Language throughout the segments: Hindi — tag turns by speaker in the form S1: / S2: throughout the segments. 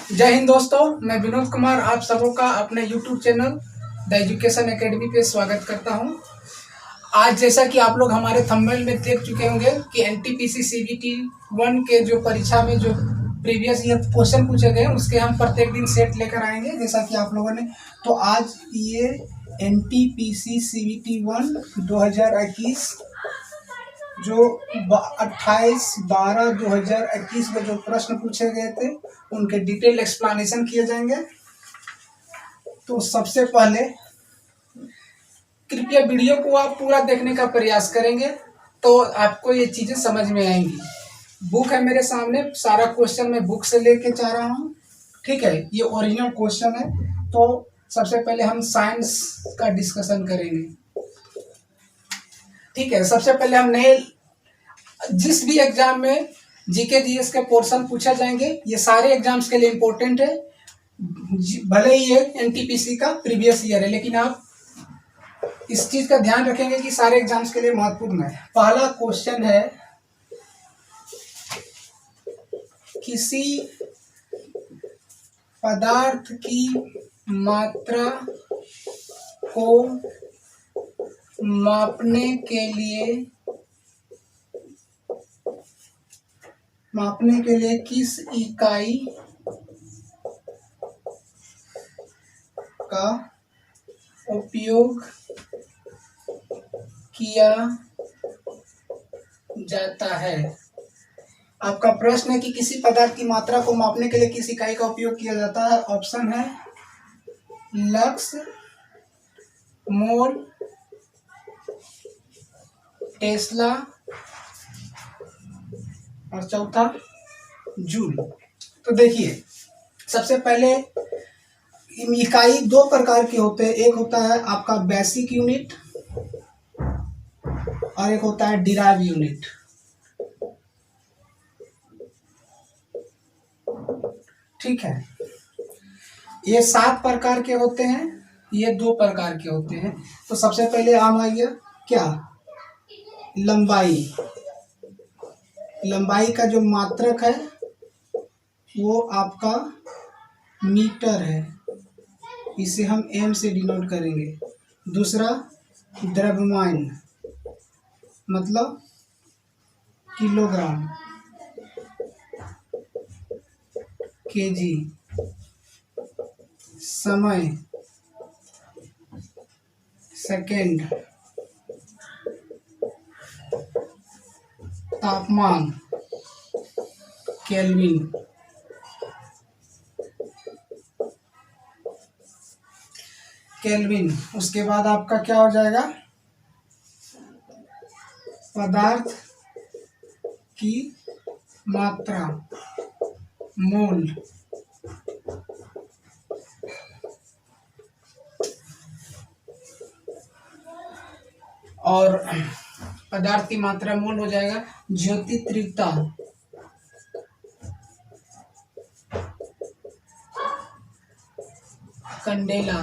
S1: जय हिंद दोस्तों, मैं विनोद कुमार आप सबों का अपने YouTube channel the education academy पे स्वागत करता हूं। आज जैसा कि आप लोग हमारे थंबनेल में देख चुके होंगे कि एनटीपीसी सीबीटी 1 के जो परीक्षा में जो प्रीवियस ईयर क्वेश्चन पूछे गए उसके हम प्रत्येक दिन सेट लेकर आएंगे, जैसा कि आप लोगों ने। तो आज ये एनटीपीसी सीबीटी 1 2021 जो 28/12/2021 में जो प्रश्न पूछे गए थे उनके डिटेल एक्सप्लेनेशन किए जाएंगे। तो सबसे पहले कृपया वीडियो को आप पूरा देखने का प्रयास करेंगे तो आपको ये चीज़ें समझ में आएंगी। बुक है मेरे सामने, सारा क्वेश्चन मैं बुक से लेके जा रहा हूँ, ठीक है। ये ओरिजिनल क्वेश्चन है। तो सबसे पहले हम साइंस का डिस्कशन करेंगे, ठीक है। सबसे पहले हम नए जिस भी एग्जाम में जीके जीएस के पोर्शन पूछा जाएंगे, ये सारे एग्जाम्स के लिए इम्पोर्टेंट है। भले ही ये एनटीपीसी का प्रीवियस ईयर है, लेकिन आप इस चीज का ध्यान रखेंगे कि सारे एग्जाम्स के लिए महत्वपूर्ण है। पहला क्वेश्चन है, किसी पदार्थ की मात्रा को मापने के लिए किस इकाई का उपयोग किया जाता है। आपका प्रश्न है कि किसी पदार्थ की मात्रा को मापने के लिए किस इकाई का उपयोग किया जाता है। ऑप्शन है लक्स, मोल, टेस्ला और चौथा जूल। तो देखिए, सबसे पहले इकाई दो प्रकार के होते हैं। एक होता है आपका बेसिक यूनिट और एक होता है डिराइव यूनिट, ठीक है। ये 7 प्रकार के होते हैं, ये 2 प्रकार के होते हैं। तो सबसे पहले आम आ गया क्या, लंबाई का जो मात्रक है वो आपका मीटर है, इसे हम एम से डिनोट करेंगे। दूसरा द्रव्यमान मतलब किलोग्राम, केजी। समय सेकेंड, तापमान केल्विन, उसके बाद आपका क्या हो जाएगा, पदार्थ की मात्रा मोल, और पदार्थ की मात्रा मोल हो जाएगा ज्योति तीव्रता, कंडेला,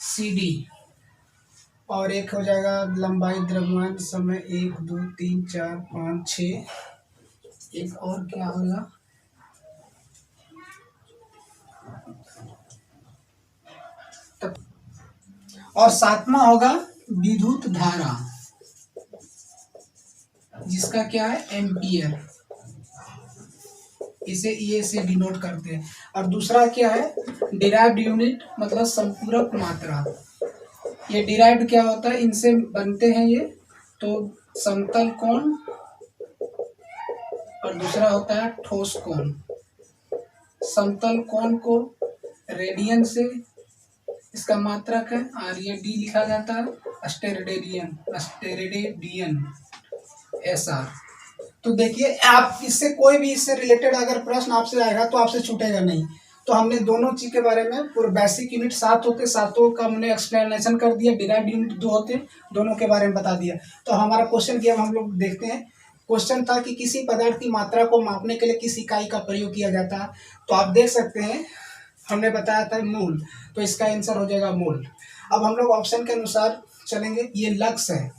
S1: सीडी। और एक हो जाएगा लंबाई, द्रव्यमान, समय 1 2 3 4 5 6। एक और क्या होगा, और 7वां होगा विद्युत धारा, जिसका क्या है एम्पियर, इसे ये से डिनोट करते हैं। और दूसरा क्या है डिराइव्ड यूनिट मतलब संपूरक मात्रा। ये डिराइव्ड क्या होता है, इनसे बनते हैं ये, तो समतल कोण और दूसरा होता है ठोस कोण। समतल कोण को रेडियन से इसका मात्रक है और ये डी लिखा जाता है, स्टेरेडियन SR। तो देखिए, आप इससे कोई भी इससे रिलेटेड अगर प्रश्न आपसे आएगा तो आपसे छूटेगा नहीं। तो हमने दोनों चीज के बारे में पूरे बेसिक यूनिट 7 होते, 7 का हमने एक्सप्लेनेशन कर दिया। डिराइव्ड यूनिट 2 होते, दोनों के बारे में बता दिया। तो हमारा क्वेश्चन क्या, हम लोग देखते हैं। क्वेश्चन था कि किसी पदार्थ की मात्रा को मापने के लिए किस इकाई का प्रयोग किया जाता है। तो आप देख सकते हैं हमने बताया था मोल, तो इसका आंसर हो जाएगा मोल। अब हम लोग ऑप्शन के अनुसार चलेंगे। ये लक्स है,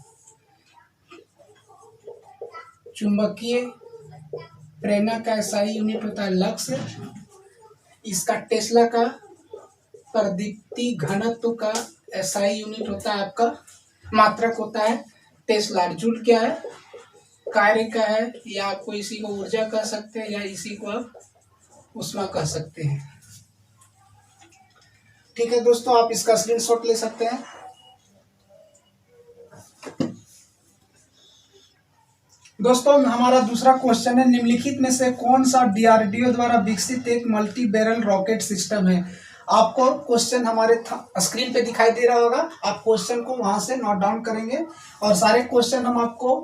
S1: चुंबकीय प्रेरणा का SI यूनिट होता है लक्स। इसका टेस्ला का प्रदीप्ति घनत्व का एसआई यूनिट होता है आपका, मात्रक होता है टेस्ला। जूल क्या है, कार्य का है, या आपको इसी को ऊर्जा कह सकते हैं या इसी को आप ऊष्मा कह सकते हैं। ठीक है दोस्तों, आप इसका स्क्रीनशॉट ले सकते हैं। दोस्तों हमारा दूसरा क्वेश्चन है, निम्नलिखित में से कौन सा डीआरडीओ द्वारा विकसित एक मल्टी बैरल रॉकेट सिस्टम है। आपको क्वेश्चन हमारे स्क्रीन पे दिखाई दे रहा होगा, आप क्वेश्चन को वहां से नोट डाउन करेंगे और सारे क्वेश्चन हम आपको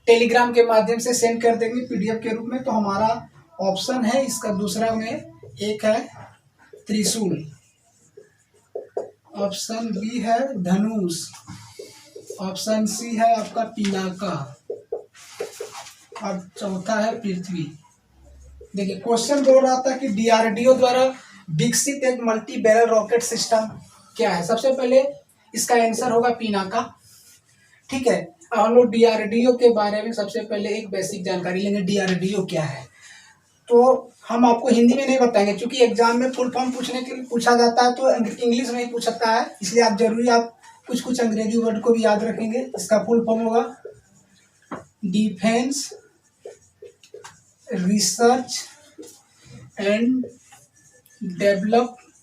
S1: टेलीग्राम के माध्यम से सेंड कर देंगे पीडीएफ के रूप में। तो हमारा ऑप्शन है इसका दूसरा में, एक है त्रिशूल, ऑप्शन बी है धनुष, ऑप्शन सी है आपका पिनाका और चौथा है पृथ्वी। देखिए क्वेश्चन बोल रहा था कि डीआरडीओ द्वारा विकसित एक मल्टी बैरल रॉकेट सिस्टम क्या है। सबसे पहले इसका आंसर होगा पिनाका। ठीक है, अब हम लोग डीआरडीओ के बारे में सबसे पहले एक बेसिक जानकारी लेंगे, डीआरडीओ क्या है। तो हम आपको हिंदी में नहीं बताएंगे, क्योंकि एग्जाम में फुल फॉर्म पूछने के लिए पूछा जाता है तो इंग्लिश में ही पूछ सकता है, इसलिए आप जरूरी आप कुछ कुछ अंग्रेजी वर्ड को भी याद रखेंगे। इसका फुल फॉर्म होगा Defence Research and Development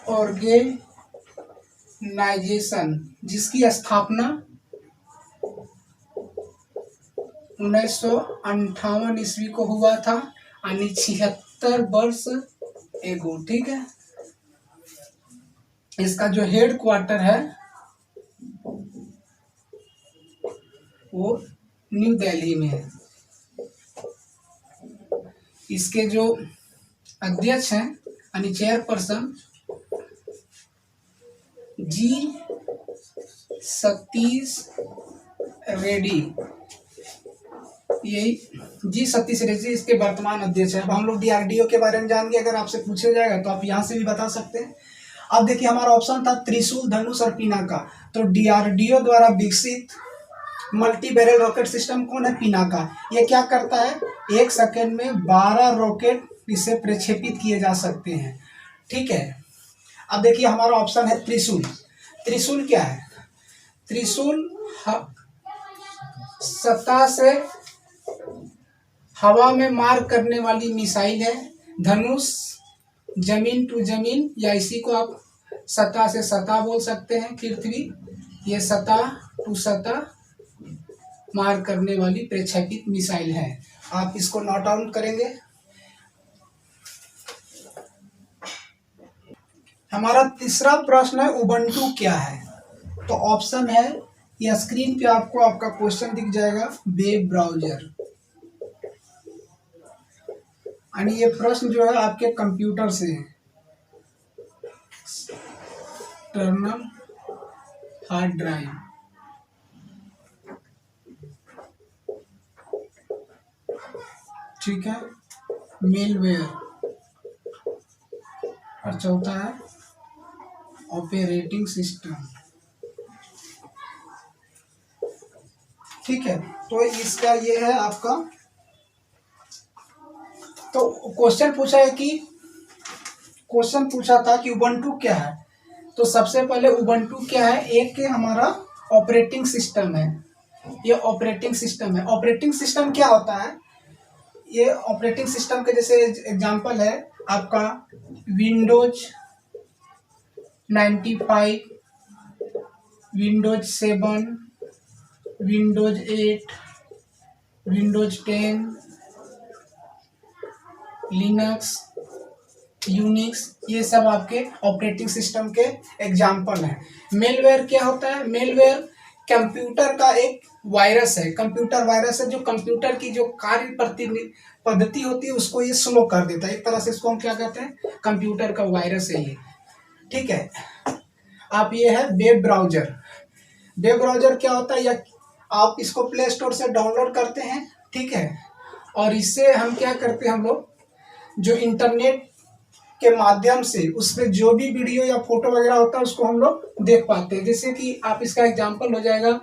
S1: Organisation, जिसकी स्थापना 1958 ईस्वी को हुआ था, यानी 76 वर्ष एगो। ठीक है, इसका जो हेड क्वार्टर है वो न्यू दिल्ली में है। इसके जो अध्यक्ष हैं यानी चेयरपर्सन जी सतीश रेड्डी, यही जी सतीश रेड्डी इसके वर्तमान अध्यक्ष है। अब हम लोग डीआरडीओ के बारे में जानेंगे, अगर आपसे पूछा जाएगा तो आप यहाँ से भी बता सकते हैं। अब देखिए हमारा ऑप्शन था त्रिशूल, धनुष और पिनाका। तो डीआरडीओ द्वारा विकसित मल्टी बैरल रॉकेट सिस्टम कौन है, पिनाका। ये क्या करता है, 1 सेकेंड में 12 रॉकेट इसे प्रक्षेपित किए जा सकते हैं। ठीक है, अब देखिए हमारा ऑप्शन है त्रिशूल। त्रिशूल क्या है, त्रिशूल सतह से हवा में मार करने वाली मिसाइल है। धनुष जमीन टू जमीन, या इसी को आप सतह से सतह बोल सकते हैं। पृथ्वी ये सतह टू सतह मार करने वाली प्रक्षेपित मिसाइल है। आप इसको नोट डाउन करेंगे। हमारा तीसरा प्रश्न है उबंटू क्या है। तो ऑप्शन है, या स्क्रीन पे आपको आपका क्वेश्चन दिख जाएगा, वेब ब्राउजर। यानी ये प्रश्न जो है आपके कंप्यूटर से है। एक्सटर्नल हार्ड ड्राइव, ठीक है, मेलवेयर और चौथा है ऑपरेटिंग सिस्टम। ठीक है, तो इसका ये है आपका। तो क्वेश्चन पूछा था कि उबंटू क्या है। तो सबसे पहले उबंटू क्या है, एक हमारा ऑपरेटिंग सिस्टम है। ये ऑपरेटिंग सिस्टम है। ऑपरेटिंग सिस्टम क्या होता है, ये ऑपरेटिंग सिस्टम के जैसे एग्जांपल है आपका Windows 95, Windows 7, Windows 8, Windows 10, Linux, Unix, ये सब आपके ऑपरेटिंग सिस्टम के एग्जाम्पल हैं। मेलवेयर क्या होता है, मेलवेयर कंप्यूटर का एक वायरस है। कंप्यूटर वायरस है जो कंप्यूटर की जो कार्य पद्धति होती है उसको ये स्लो कर देता है। एक तरह से इसको हम क्या कहते हैं, कंप्यूटर का वायरस है ये। ठीक है, आप ये है वेब ब्राउजर। वेब ब्राउजर क्या होता है, या आप इसको प्ले स्टोर से डाउनलोड करते हैं। ठीक है, और इससे हम क्या करते हैं, हम लोग जो इंटरनेट के माध्यम से उस पर जो भी वीडियो या फोटो वगैरह होता है उसको हम लोग देख पाते हैं। जैसे कि आप इसका एग्जांपल हो जाएगा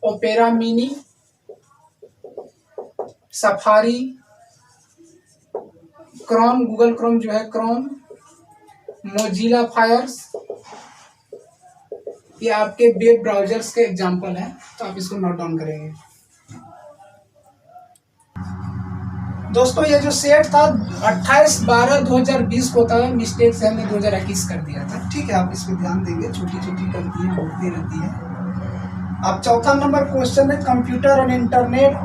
S1: opera mini, safari, Chrome, Google Chrome जो है क्रोम, मोजिला फायर्स, ये आपके वेब ब्राउजर्स के एग्जांपल हैं, तो आप इसको नोट डाउन करेंगे। दोस्तों ये जो सेट था 28/12/2020 को था, मिस्टेक से हमने 2021 कर दिया था। ठीक है, आप इस पर ध्यान देंगे, छोटी छोटी गलतियां होती रहती हैं। अब चौथा नंबर क्वेश्चन है, कंप्यूटर और इंटरनेट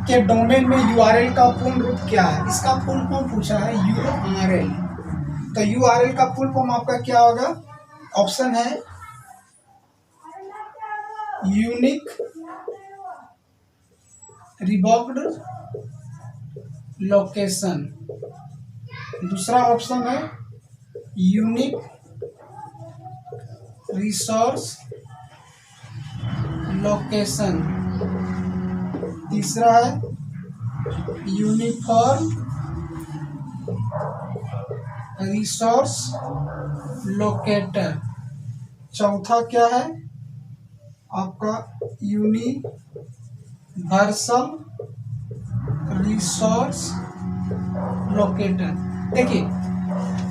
S1: के डोमेन में यूआरएल का पूर्ण रूप क्या है? इसका फुल फॉर्म पूछा है यूआरएल। तो यूआरएल का फुल फॉर्म आपका क्या होगा? ऑप्शन है यूनिक रिवॉक्ड लोकेशन, दूसरा ऑप्शन है यूनिक रिसोर्स लोकेशन, तीसरा है यूनिफॉर्म रिसोर्स लोकेटर, चौथा क्या है आपका यूनिवर्सल रिसोर्स लोकेटर। देखिए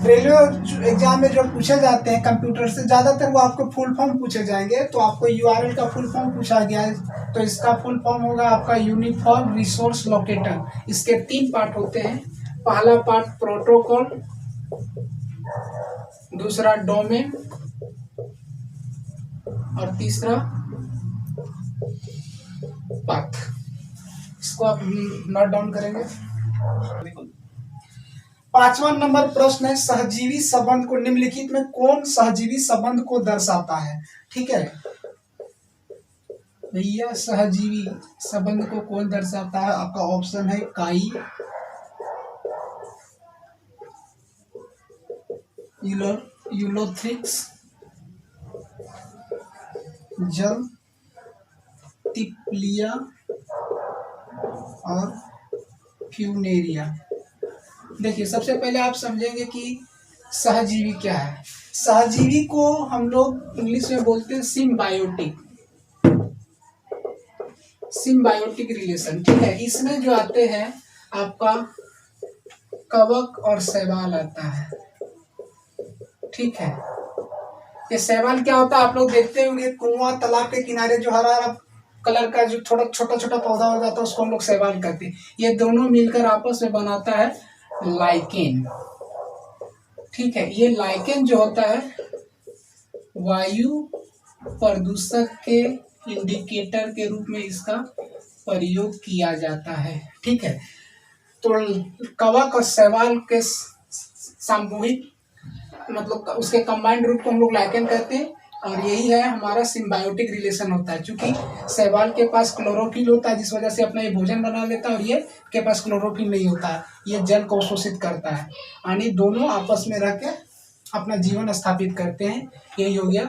S1: रेलवे एग्जाम में जो पूछे जाते हैं कंप्यूटर से, ज़्यादातर वो आपको फुल फॉर्म पूछे जाएंगे। तो आपको यूआरएल का फुल फॉर्म पूछा गया है, तो इसका फुल फॉर्म होगा आपका यूनिफॉर्म रिसोर्स लोकेटर। इसके 3 पार्ट होते हैं। पहला पार्ट प्रोटोकॉल, दूसरा डोमेन और तीसरा पाथ। इसको आप नोट डाउन करेंगे। 5वां नंबर प्रश्न है, सहजीवी संबंध को निम्नलिखित में कौन सहजीवी संबंध को दर्शाता है? ठीक है भैया, सहजीवी संबंध को कौन दर्शाता है? आपका ऑप्शन है काई, यूलोथ्रिक्स, जल तिप्लिया और फ्यूनेरिया। देखिए सबसे पहले आप समझेंगे कि सहजीवी क्या है। सहजीवी को हम लोग इंग्लिश में बोलते हैं सिम्बायोटिक, सिम्बायोटिक रिलेशन। ठीक है, इसमें जो आते हैं आपका कवक और शैवाल आता है। ठीक है, ये शैवाल क्या होता है आप लोग देखते होंगे, कुआं तालाब के किनारे जो हरा हरा कलर का जो थोड़ा छोटा छोटा पौधा हो जाता है उसको हम लोग शैवाल कहते हैं। ये दोनों मिलकर आपस में बनाता है लाइकेन। ठीक है, ये लाइकेन जो होता है वायु प्रदूषक के इंडिकेटर के रूप में इसका प्रयोग किया जाता है। ठीक है, तो कवक और शैवाल के सामूहिक मतलब उसके कंबाइंड रूप को हम लोग लाइकेन कहते हैं, और यही है हमारा सिम्बायोटिक रिलेशन होता है। क्योंकि शैवाल के पास क्लोरोफिल होता है, जिस वजह से अपना ये भोजन बना लेता है, और ये के पास क्लोरोफिल नहीं होता है, ये जल को शोषित करता है, यानी दोनों आपस में रह के अपना जीवन स्थापित करते हैं। यही हो गया।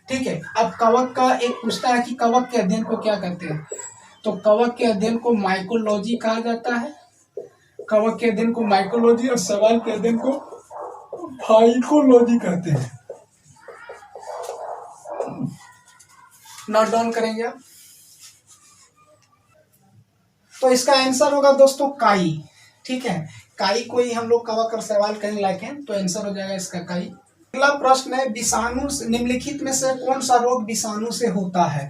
S1: ठीक है, अब कवक का एक पूछता है कि कवक के अध्ययन को क्या कहते हैं? तो कवक के अध्ययन को माइकोलॉजी कहा जाता है। कवक के अध्ययन को माइकोलॉजी और शैवाल के अध्ययन को फाइकोलॉजी कहते हैं। नोट डाउन करेंगे आप। तो इसका आंसर होगा दोस्तों काई। ठीक है, काई को ही हम लोग कवक और शैवाल कहेंगे लाइकेन, तो आंसर हो जाएगा इसका काई। अगला प्रश्न है, विषाणु निम्नलिखित में से कौन सा रोग विषाणु से होता है?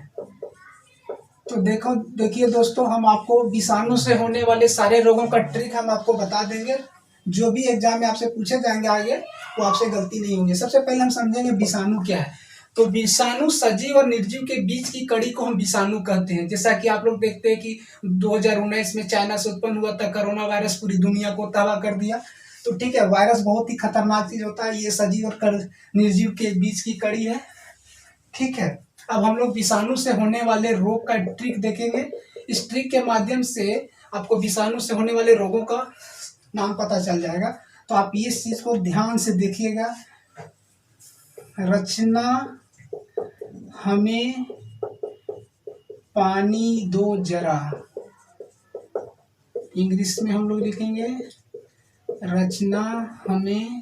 S1: तो देखिए दोस्तों, हम आपको विषाणु से होने वाले सारे रोगों का ट्रिक हम आपको बता देंगे। जो भी एग्जाम में आपसे पूछे जाएंगे आगे, वो आपसे गलती नहीं होंगी। सबसे पहले हम समझेंगे विषाणु क्या है। तो विषाणु सजीव और निर्जीव के बीच की कड़ी को हम विषाणु कहते हैं। जैसा कि आप लोग देखते हैं कि 2019 में चाइना से उत्पन्न हुआ था कोरोना वायरस, पूरी दुनिया को तबाह कर दिया। तो ठीक है, वायरस बहुत ही खतरनाक चीज होता है, ये सजीव और निर्जीव के बीच की कड़ी है। ठीक है, अब हम लोग विषाणु से होने वाले रोग का ट्रिक देखेंगे। इस ट्रिक के माध्यम से आपको विषाणु से होने वाले रोगों का नाम पता चल जाएगा। तो आप इस चीज को ध्यान से देखिएगा। रचना हमें पानी दो जरा, इंग्लिश में हम लोग लिखेंगे रचना हमें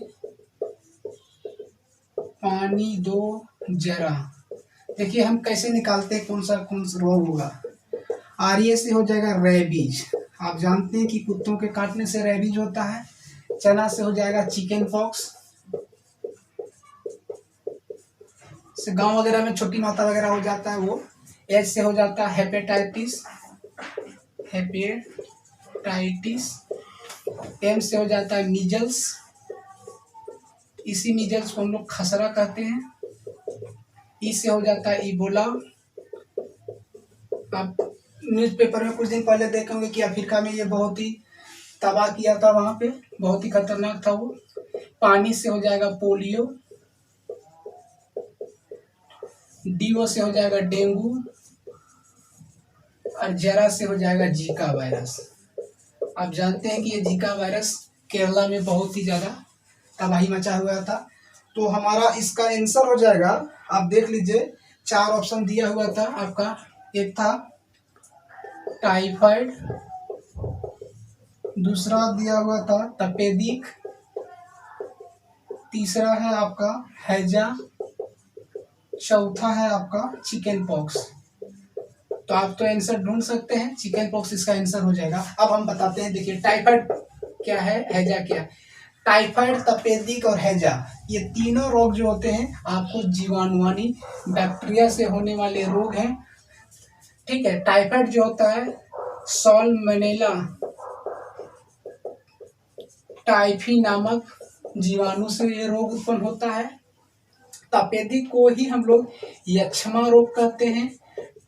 S1: पानी दो जरा। देखिए हम कैसे निकालते हैं कौन सा रोग होगा। आर्य से हो जाएगा रेबीज, आप जानते हैं कि कुत्तों के काटने से रेबीज होता है। चना से हो जाएगा चिकन पॉक्स, से गांव वगैरह में छोटी माता वगैरह हो जाता है वो। एच से हो जाता है हेपेटाइटिस, हेपेटाइटिस। एम से हो जाता है मीजल्स, इसी मीजल्स को हम लोग खसरा कहते हैं। ई से हो जाता है इबोला। आप न्यूज़पेपर में कुछ दिन पहले देखेंगे कि अफ्रीका में ये बहुत ही तबाह किया था, वहां पे बहुत ही खतरनाक था वो। पानी से हो जाएगा पोलियो। डीओ से हो जाएगा डेंगू, और जरा से हो जाएगा जीका वायरस। आप जानते हैं कि ये जीका वायरस केरला में बहुत ही ज्यादा तबाही मचा हुआ था। तो हमारा इसका आंसर हो जाएगा, आप देख लीजिए 4 ऑप्शन दिया हुआ था आपका। एक था टाइफाइड, दूसरा दिया हुआ था तपेदिक, तीसरा है आपका हैजा, चौथा है आपका चिकन पॉक्स। तो आप तो आंसर ढूंढ सकते हैं, चिकन पॉक्स इसका आंसर हो जाएगा। अब हम बताते हैं, देखिए टाइफाइड क्या है, हैजा क्या है। टाइफाइड, तपेदिक और हैजा, ये तीनों रोग जो होते हैं आपको जीवाणुवानी बैक्टीरिया से होने वाले रोग हैं। ठीक है, टाइफाइड जो होता है सॉल्मोनेला टाइफी नामक जीवाणु से ये रोग उत्पन्न होता है। तपेदिक को ही हम लोग यक्ष्मा रोग कहते हैं,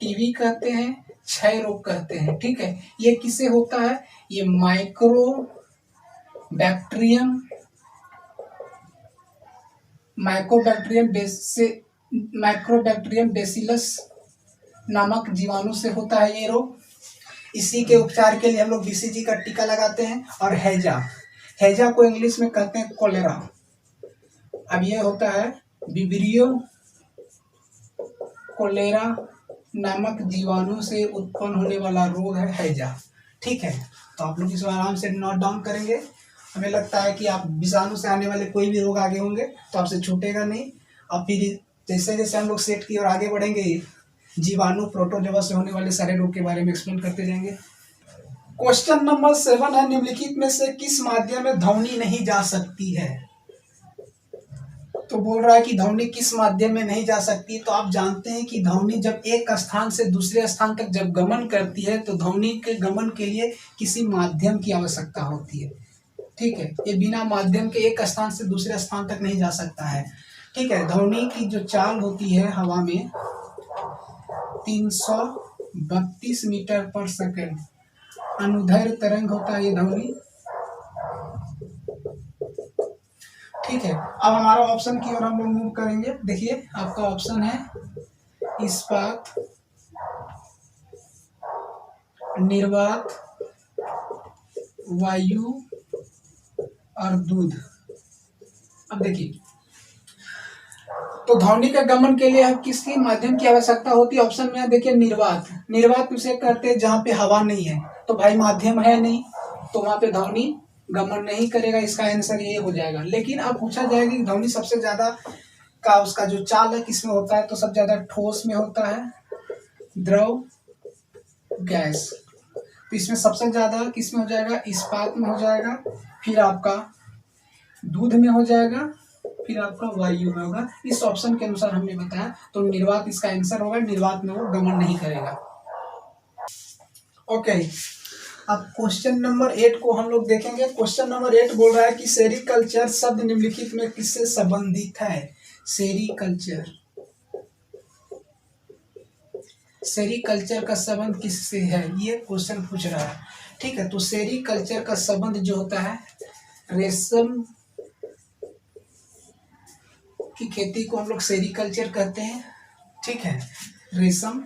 S1: टीबी कहते हैं, क्षय रोग कहते हैं। ठीक है, ये किससे होता है, ये माइक्रोबैक्टीरियम बेसिलस नामक जीवाणु से होता है ये रोग। इसी के उपचार के लिए हम लोग बीसीजी का टीका लगाते हैं। और हैजा को इंग्लिश में कहते हैं कोलेरा। अब ये होता है विब्रियो कोलेरा नामक जीवाणु से उत्पन्न होने वाला रोग है हैजा। ठीक है, तो आप लोग इसको आराम से नोट डाउन करेंगे। हमें लगता है कि आप विषाणु से आने वाले कोई भी रोग आगे होंगे तो आपसे छूटेगा नहीं। और फिर जैसे जैसे हम लोग सेट की और आगे बढ़ेंगे, जीवाणु प्रोटोजोआ से होने वाले सारे रोग के बारे में एक्सप्लेन करते जाएंगे। क्वेश्चन नंबर 7 है, निम्नलिखित में से किस माध्यम में ध्वनि नहीं जा सकती है। तो बोल रहा है कि ध्वनि किस माध्यम में नहीं जा सकती। तो आप जानते हैं कि ध्वनि जब एक स्थान से दूसरे स्थान तक जब गमन करती है तो ध्वनि के गमन के लिए किसी माध्यम की आवश्यकता होती है। ठीक है, ये बिना माध्यम के एक स्थान से दूसरे स्थान तक नहीं जा सकता है। ठीक है, ध्वनि की जो चाल होती है हवा में 332 मीटर पर सेकंड अनुदैर्घ्य तरंग होता है ये ध्वनि। ठीक है, अब हमारा ऑप्शन की ओर हम लोग मूव करेंगे। देखिए आपका ऑप्शन है इस्पात, निर्वात, वायु और दूध। अब देखिए, तो ध्वनि का गमन के लिए अब किसके माध्यम की आवश्यकता होती है। ऑप्शन में देखिए निर्वात उसे कहते हैं जहां पे हवा नहीं है। तो भाई माध्यम है नहीं, तो वहां पे ध्वनि गमन नहीं करेगा, इसका आंसर ये हो जाएगा। लेकिन अब पूछा जाएगा कि ध्वनि सबसे ज्यादा का उसका जो चाल है किसमें होता है, तो सबसे ज्यादा ठोस में होता है, द्रव, गैस। तो इसमें सबसे ज्यादा किसमें हो जाएगा, इस्पात में हो जाएगा, फिर आपका दूध में हो जाएगा, फिर आपका वायु में होगा। इस ऑप्शन के अनुसार हमने बताया, तो निर्वात इसका आंसर होगा। निर्वात में वो गमन नहीं करेगा। ओके, अब क्वेश्चन नंबर 8 को हम लोग देखेंगे। क्वेश्चन नंबर 8 बोल रहा है कि सेरिकल्चर शब्द निम्नलिखित में किससे संबंधित है। सेरिकल्चर का संबंध किससे है, ये क्वेश्चन पूछ रहा है। ठीक है, तो सेरिकल्चर का संबंध जो होता है रेशम की खेती को हम लोग सेरिकल्चर कहते हैं। ठीक है, रेशम।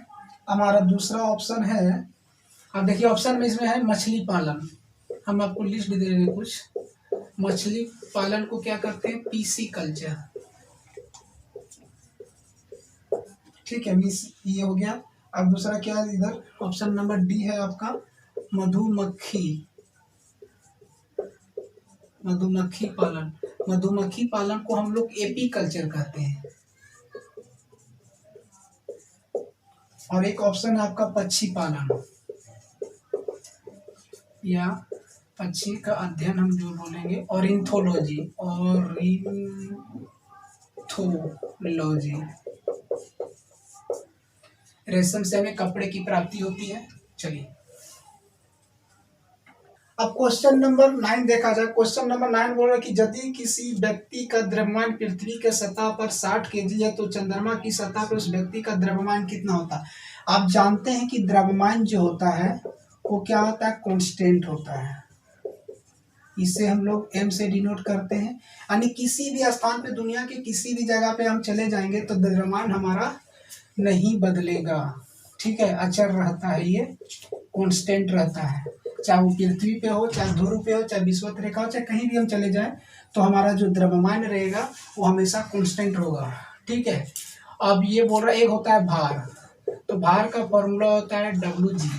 S1: हमारा दूसरा ऑप्शन है, अब देखिए ऑप्शन में इसमें है मछली पालन। हम आपको लिस्ट दे देंगे कुछ। मछली पालन को क्या करते हैं, पीसी कल्चर। ठीक है, मिस ये हो गया। अब दूसरा क्या है, इधर ऑप्शन नंबर डी है आपका मधुमक्खी पालन। मधुमक्खी पालन को हम लोग एपी कल्चर कहते हैं। और एक ऑप्शन है आपका पक्षी पालन। या पक्षी का अध्ययन हम जो बोलेंगे ऑर्निथोलॉजी, ऑर्निथोलॉजी। रेशम से हमें कपड़े की प्राप्ति होती है। चलिए अब क्वेश्चन नंबर 9 देखा जाए। क्वेश्चन नंबर 9 बोल रहा है कि यदि किसी व्यक्ति का द्रव्यमान पृथ्वी के सतह पर 60 केजी है तो चंद्रमा की सतह पर उस व्यक्ति का द्रव्यमान कितना होता है। आप जानते हैं कि द्रव्यमान जो होता है वो क्या होता है, कांस्टेंट होता है। इसे हम लोग m से डिनोट करते हैं, यानी किसी भी स्थान पे, दुनिया के किसी भी जगह पे हम चले जाएंगे तो द्रव्यमान हमारा नहीं बदलेगा। ठीक है, अचर रहता है, ये कांस्टेंट रहता है। चाहे वो पृथ्वी पे हो, चाहे ध्रुव पे हो, चाहे विषुवत रेखा हो, चाहे कहीं भी हम चले जाएं तो हमारा जो द्रव्यमान रहेगा वो हमेशा कांस्टेंट होगा। ठीक है, अब ये बोल रहा है एक होता है भार, तो भार का फॉर्मूला होता है WG।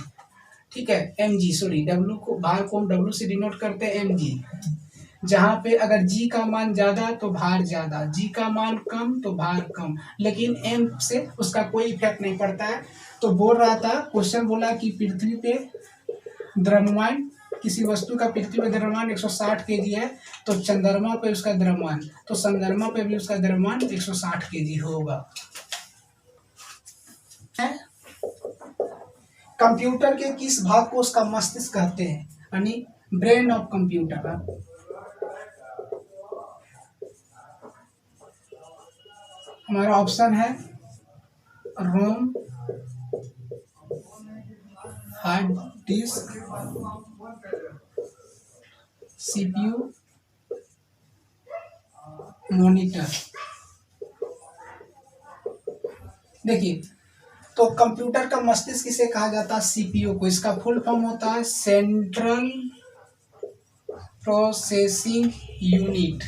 S1: ठीक है, mg, सॉरी डब्ल्यू को, भार को हम डब्ल्यू से डिनोट करते हैं mg। जहाँ पे अगर g का मान ज्यादा तो भार ज्यादा, g का मान कम तो भार कम, लेकिन m से उसका कोई इफेक्ट नहीं पड़ता है। तो बोल रहा था, क्वेश्चन बोला कि पृथ्वी पे द्रव्यमान, किसी वस्तु का पृथ्वी पे द्रव्यमान 160 केजी है तो चंद्रमा पे उसका द्रव्यमान, तो चंद्रमा पे भी उसका द्रव्यमान 160 केजी होगा। कंप्यूटर के किस भाग को उसका मस्तिष्क कहते हैं, यानी ब्रेन ऑफ कंप्यूटर। हमारा ऑप्शन है रोम, हार्ड डिस्क, CPU, मॉनिटर। देखिए, तो कंप्यूटर का मस्तिष्क किसे कहा जाता है, CPU को। इसका फुल फॉर्म होता है सेंट्रल प्रोसेसिंग यूनिट।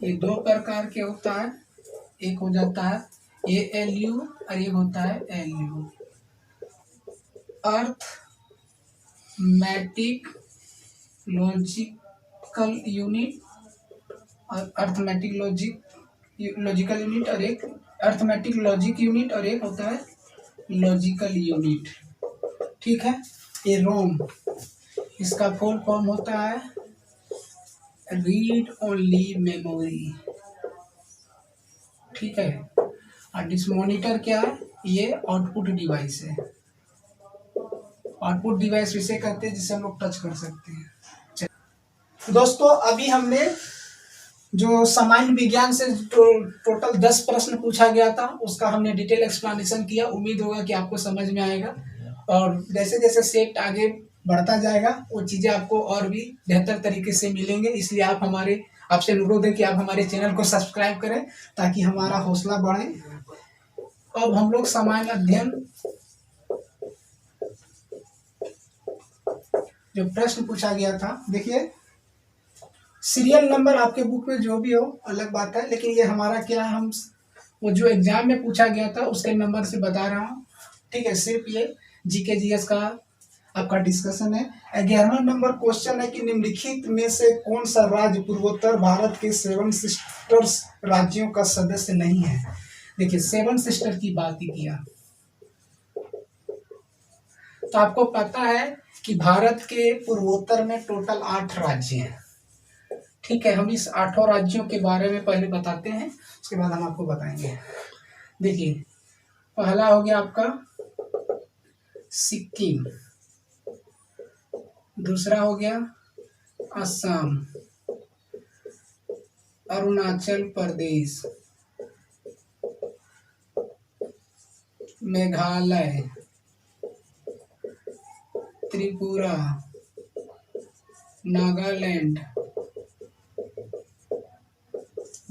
S1: ये दो प्रकार के होता है, एक हो जाता है ALU और एक होता है LU। अर्थमेटिक लॉजिकल यूनिट और अर्थमेटिक लॉजिकल यूनिट, और एक अर्थमेटिक लॉजिक यूनिट और एक होता है लॉजिकल यूनिट। ठीक है, ये रोम, इसका फुल फॉर्म होता है रीड ओनली मेमोरी। ठीक है, और दिस मॉनिटर क्या है, ये आउटपुट डिवाइस है। आउटपुट डिवाइस इसे कहते हैं जिसे हम लोग टच कर सकते हैं। दोस्तों अभी हमने जो सामान्य विज्ञान से टोटल 10 प्रश्न पूछा गया था उसका हमने डिटेल एक्सप्लेनेशन किया। उम्मीद होगा कि आपको समझ में आएगा, और जैसे जैसे सेट आगे बढ़ता जाएगा वो चीज़ें आपको और भी बेहतर तरीके से मिलेंगे। इसलिए आपसे अनुरोध है कि आप हमारे चैनल को सब्सक्राइब करें ताकि हमारा हौसला बढ़े। अब हम लोग सामान्य अध्ययन जो प्रश्न पूछा गया था, देखिए सीरियल नंबर आपके बुक में जो भी हो अलग बात है, लेकिन ये हमारा क्या है, हम वो जो एग्जाम में पूछा गया था उसके नंबर से बता रहा हूँ। ठीक है, सिर्फ ये GK GS का आपका डिस्कशन है। 11वां नंबर क्वेश्चन है कि निम्नलिखित में से कौन सा राज्य पूर्वोत्तर भारत के 7 सिस्टर्स राज्यों का सदस्य नहीं है। देखिए 7 सिस्टर की बात ही किया, तो आपको पता है कि भारत के पूर्वोत्तर में टोटल 8 राज्य हैं। ठीक है, हम इस 8 राज्यों के बारे में पहले बताते हैं, उसके बाद हम आपको बताएंगे। देखिए पहला हो गया आपका सिक्किम, दूसरा हो गया असम, अरुणाचल प्रदेश, मेघालय, त्रिपुरा, नागालैंड,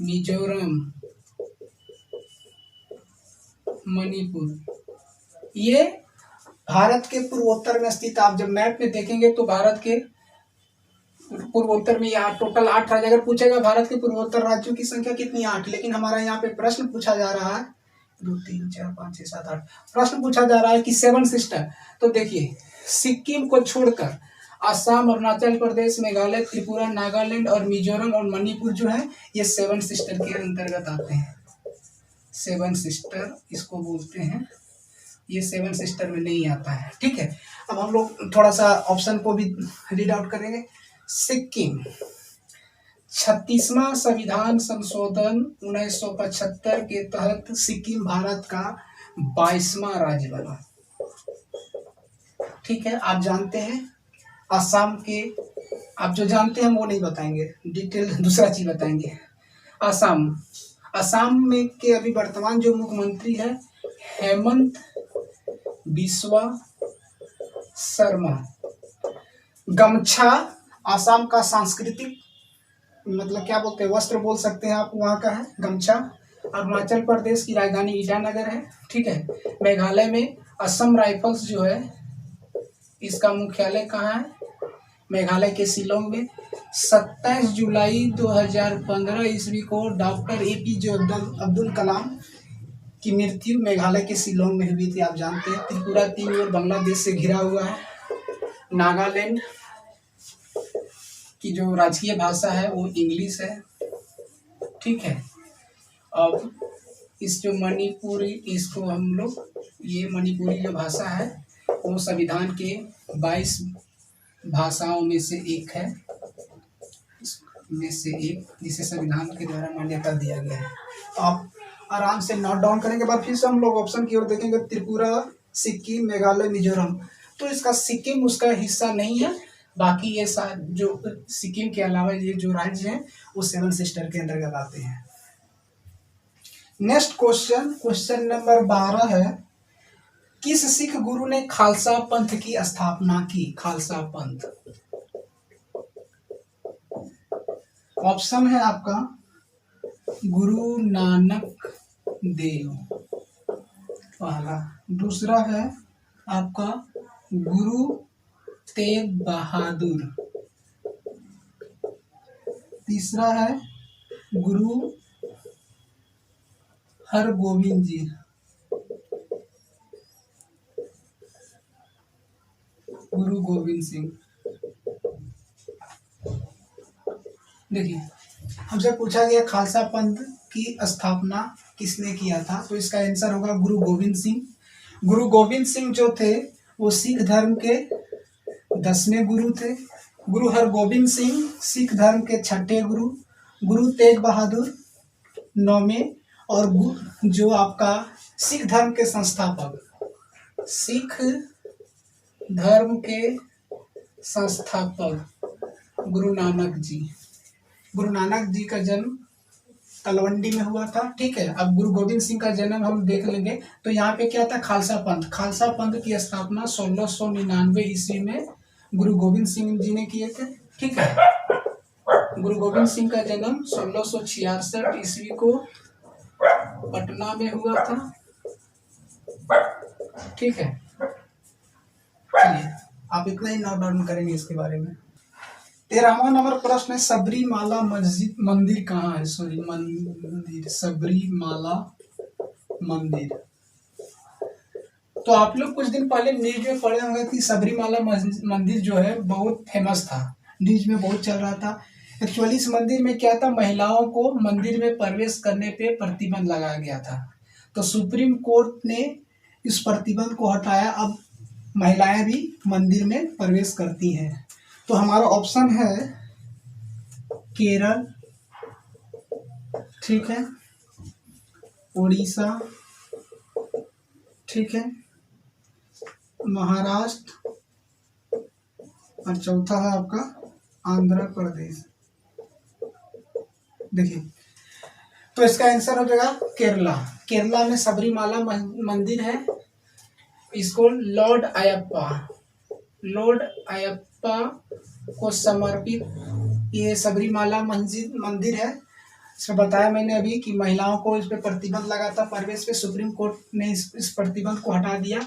S1: मिजोरम, मणिपुर। ये भारत के पूर्वोत्तर में स्थित, आप जब मैप में देखेंगे तो भारत के पूर्वोत्तर में यहाँ टोटल 8 राज्य। अगर पूछेगा भारत के पूर्वोत्तर राज्यों की संख्या कितनी, 8, लेकिन हमारा यहाँ पे प्रश्न पूछा जा रहा है 2 3 4 5 6 7 8 प्रश्न पूछा जा रहा है कि 7 सिस्टर। तो देखिए सिक्किम को छोड़कर असम, अरुणाचल प्रदेश, मेघालय, त्रिपुरा, नागालैंड और मिजोरम और मणिपुर जो है ये 7 सिस्टर के अंतर्गत आते हैं। 7 सिस्टर इसको बोलते हैं, ये सेवन सिस्टर में नहीं आता है। ठीक है, अब हम लोग थोड़ा सा ऑप्शन को भी रीड आउट करेंगे। सिक्किम 36वां संविधान संशोधन 1975 के तहत सिक्किम भारत का 22वां राज्य बना। ठीक है, आप जानते हैं असम के, आप जो जानते हैं वो नहीं बताएंगे, डिटेल दूसरा चीज बताएंगे। असम, असम में के अभी वर्तमान जो मुख्यमंत्री है हेमंत बिस्वा शर्मा। गमछा असम का सांस्कृतिक मतलब क्या बोलते हैं, वस्त्र बोल सकते हैं आप, वहाँ का है गमछा। अरुणाचल प्रदेश की राजधानी ईटानगर है। ठीक है, मेघालय में असम राइफल्स जो है इसका मुख्यालय कहाँ है, मेघालय के शिलोंग में। 27 जुलाई 2015 ईस्वी को डॉक्टर APJ अब्दुल कलाम की मृत्यु मेघालय के शिलोंग में हुई थी, आप जानते हैं। त्रिपुरा 3 ओर बांग्लादेश से घिरा हुआ है। नागालैंड की जो राजकीय भाषा है वो इंग्लिश है। ठीक है, अब इस जो मणिपुरी, इसको हम लोग, ये मणिपुरी जो भाषा है वो संविधान के 22 भाषाओं में से एक है, में से एक जिसे संविधान के द्वारा मान्यता दिया गया है। आप आराम से नोट डाउन करेंगे। बाद फिर से हम लोग ऑप्शन की ओर देखेंगे, त्रिपुरा, सिक्किम, मेघालय, मिजोरम। तो इसका सिक्किम उसका हिस्सा नहीं है, बाकी ये जो सिक्किम के अलावा ये जो राज्य हैं वो सेवन सिस्टर के अंतर्गत आते हैं। नेक्स्ट क्वेश्चन, क्वेश्चन नंबर 12 है, किस सिख गुरु ने खालसा पंथ की स्थापना की? खालसा पंथ, ऑप्शन है आपका गुरु नानक देव पहला, दूसरा है आपका गुरु तेग बहादुर, तीसरा है गुरु हरगोविंद जी, गुरु गोविंद सिंह। देखिए, हमसे पूछा गया खालसा पंथ की स्थापना किसने किया था, तो इसका आंसर होगा गुरु गोविंद सिंह। गुरु गोविंद सिंह जो थे वो सिख धर्म के 10वें गुरु थे। गुरु हरगोविंद सिंह सिख धर्म के 6ठे गुरु। गुरु तेग बहादुर 9वें, और जो आपका सिख धर्म के संस्थापक, सिख धर्म के संस्थापक गुरु नानक जी। गुरु नानक जी का जन्म तलवंडी में हुआ था। ठीक है, अब गुरु गोविंद सिंह का जन्म हम देख लेंगे। तो यहाँ पे क्या था, खालसा पंथ। खालसा पंथ की स्थापना 1699 ईस्वी में गुरु गोविंद सिंह जी ने किए थे। ठीक है, गुरु गोविंद सिंह का जन्म 1666 ईस्वी को पटना में हुआ था। ठीक है, चलिए आप इतना ही नोट डाउन करेंगे इसके बारे में। 13वां नंबर प्रश्न है, सबरीमाला मस्जिद मंदिर कहाँ है? मंदिर, सबरीमाला मंदिर। तो आप लोग कुछ दिन पहले न्यूज में पढ़े होंगे कि सबरीमाला मंदिर जो है बहुत फेमस था, न्यूज में बहुत चल रहा था। एक्चुअली इस मंदिर में क्या था, महिलाओं को मंदिर में प्रवेश करने पे प्रतिबंध लगाया गया था। तो सुप्रीम कोर्ट ने इस प्रतिबंध को हटाया, अब महिलाएं भी मंदिर में प्रवेश करती हैं। तो हमारा ऑप्शन है केरल, ठीक है, उड़ीसा, ठीक है, महाराष्ट्र, और चौथा है आपका आंध्र प्रदेश। देखिए, तो इसका आंसर हो जाएगा केरला। केरला में सबरीमाला मंदिर है। इसको लॉर्ड अयप्पा को समर्पित ये सबरीमाला मंदिर है। इसमें बताया मैंने अभी कि महिलाओं को इस पर प्रतिबंध लगा था प्रवेश पे, सुप्रीम कोर्ट ने इस प्रतिबंध को हटा दिया।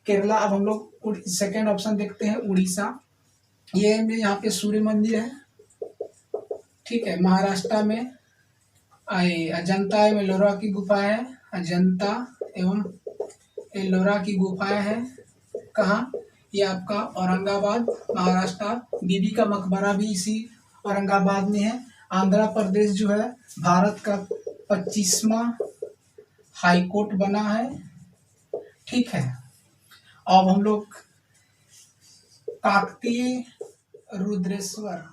S1: केरला। अब हम लोग सेकेंड ऑप्शन देखते हैं, उड़ीसा। ये यहाँ पे सूर्य मंदिर है, ठीक है। महाराष्ट्र में अजंता एवं एलोरा की गुफा है, अजंता एवं एलोरा की गुफाएं हैं। कहाँ? ये आपका औरंगाबाद, महाराष्ट्र। बीबी का मकबरा भी इसी औरंगाबाद में है। आंध्र प्रदेश जो है भारत का 25वां हाई कोर्ट बना है, ठीक है। अब हम लोग काकतीय रुद्रेश्वर